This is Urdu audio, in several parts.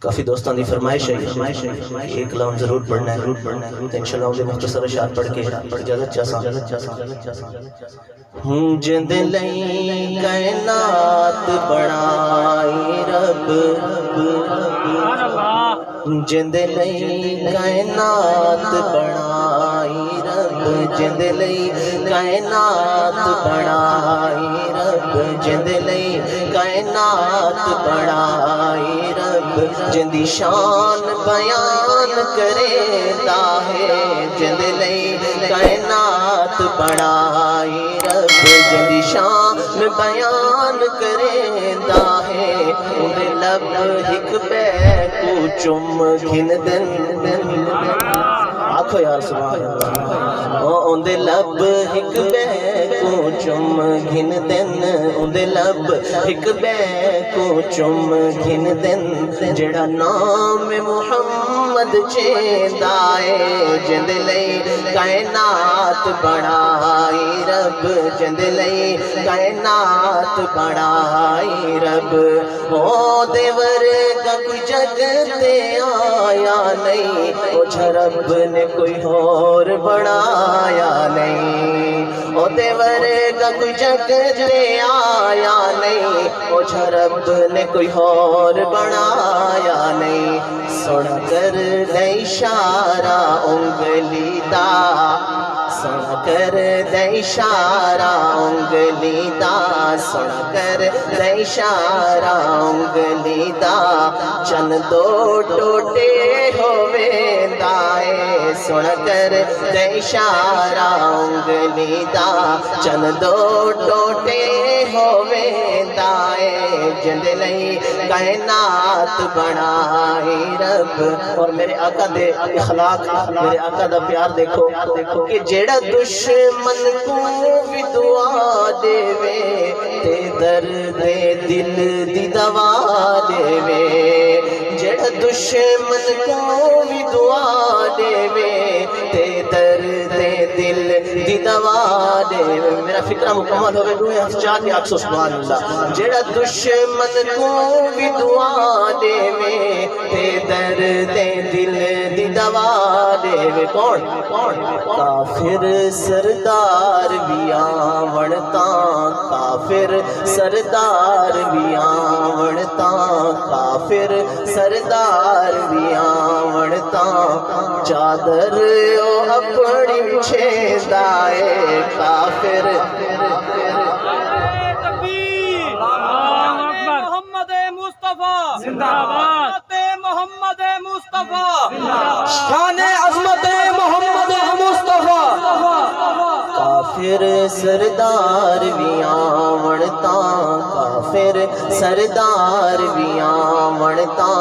کافی دوستان دی فرمائش ہے ایک کلام ضرور پڑھنا ہے تو انشاءاللہ انہوں نے مختصر اشعار پڑھ کے اجازت چاہساں جند لئی کائنات بڑھائی رب جند لئی کائنات بڑھائی رب جند لئی کائنات بڑھائی رب جند لئی کائنات بڑھائی رب جندی شان بیان کرے ہے جند لئی کائنات بڑھائی رب جندی شان بیان کرے ہے اندے لب ہک بے کو چم گھن دن آکھو یار سبحان اللہ اندے لب ہک بے کو چم گھن دن اندے لب ہک بے کو چم گھن دن جڑا نام محمد چیندا ہے جند لئی کائنات بڑھائی رب جند لئی کائنات بڑھائی رب او دے ورگا کوئی جگ تے آیا نہیں او رب نے کوئی اور بڑھایا نہیں او دے ورگا کوئی جگ تے آیا نہیں او رب نے کوئی اور بڑھایا نہیں سن کر دے اشارہ انگلی دا سن کر دے اشارہ انگلی دا سن کر دے اشارہ انگلی دا چند دو ٹوٹے ہوئے دائے سن کر دے اشارہ انگلی دا چند دو ٹوٹے ہوئے دائے جند لئی کائنات بڑھائی رب اور میرے آقا دے اخلاق میرے آقا دا پیار دیکھو کہ جیڑا دشمن کو بھی دعا دے وے تے درد دل دی دوا دے وے جیڑا دشمن کو بھی دعا دے وے تے درد دل دی دوا دے وے میرا فکرہ مکمل ہوئے دوئے افجاد کے آکسو سبحان اللہ جیڑا دشمن کو بھی دعا دے وے تے درد دل دی دوا دے وے کون کافر سردار بھی آوڑتا کافر سردار بھی آوڑتا کافر سردار بھی آوڑتا چادر او اپنی چھیدائے کافر محمد مصطفیٰ زندہ باد محمد مصطفیٰ شان عظمت محمد مصطفیٰ کافر سردار بھی آوڑتا کافر سردار بھی آوڑتا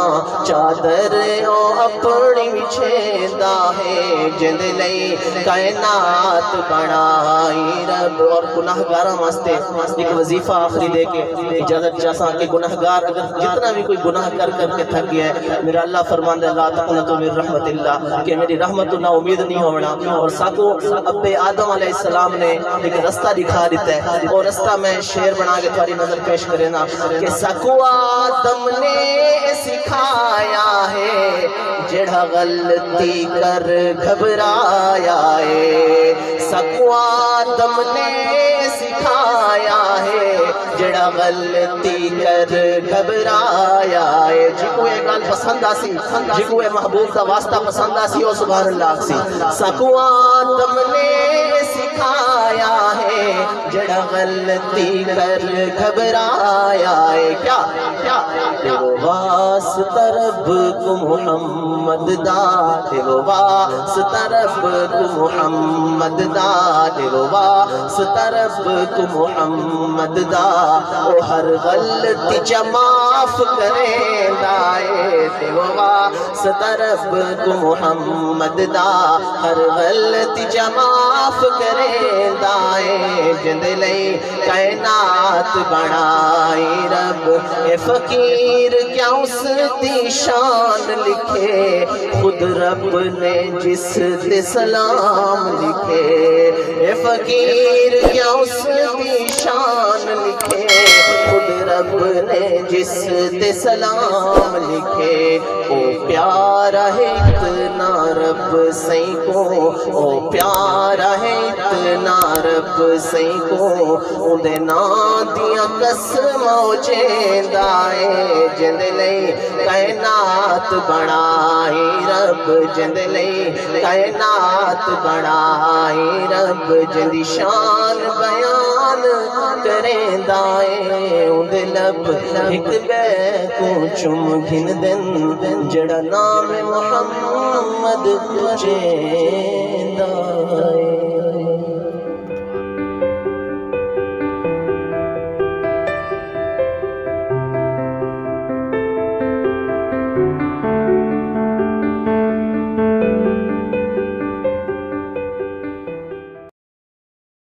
چادر او اپنی چھیندا ہے جند لئی کائنات بڑھائی رب اور گناہگاراں واسطے ایک وظیفہ آخری دے کے اجازت چاہساں کہ گناہگار اگر جتنا بھی کوئی گناہ کر کے تھک گیا ہے میرا اللہ فرماندا ہے لا تقنطوا من رحمت اللہ کہ میری رحمت نہ امید نہیں ہونا اور ساتھوں اب آدم علیہ السلام نے ایک رستہ دکھا دیتا ہے اور رستہ میں شعر بنا کے تمہاری نظر پیش کرے نا کہ سکو آدم نے سکھایا ہے جڑا غلطی کر گھبرایا ہے سکو آدم نے سکھایا ہے جڑا غلطی کر گھبرایا ہے جی کو یہ گل پسند آسی جی کو یہ محبوب دا واسطہ پسند آسی اور سبحان اللہ سی سکو آدم نے سکھایا ہے جڑا غلطی کر گھبرایا ہے کیا تیرو واسطہ رب کو محمد دا تیرو واسطہ رب کو محمد دا تیرو واسطہ رب کو محمد دا او ہر غلطی جا معاف کرے دائے تیرو واسطہ رب کو محمد دا ہر غلطی جا معاف کرے دائے جند لئی کائنات بڑھائی رب اے فقیر کیا اس دی شان لکھے خود خود رب نے جس تے سلام لکھے اے فقیر کیا اس دی شان لکھے خود رب نے جس تے سلام لکھے او پیارا ہے اتنا رب سائیں کو او پیارا ہے اتنا رب سائیں کو اندے نام دیاں قسماں چیندا اے جند لئی کائنات بنائی رب جند لئی کائنات بنائی رب جندی شان بیان کریندا اے اند لب ایک بے کو چم گھن دن جڑا نام محمد چے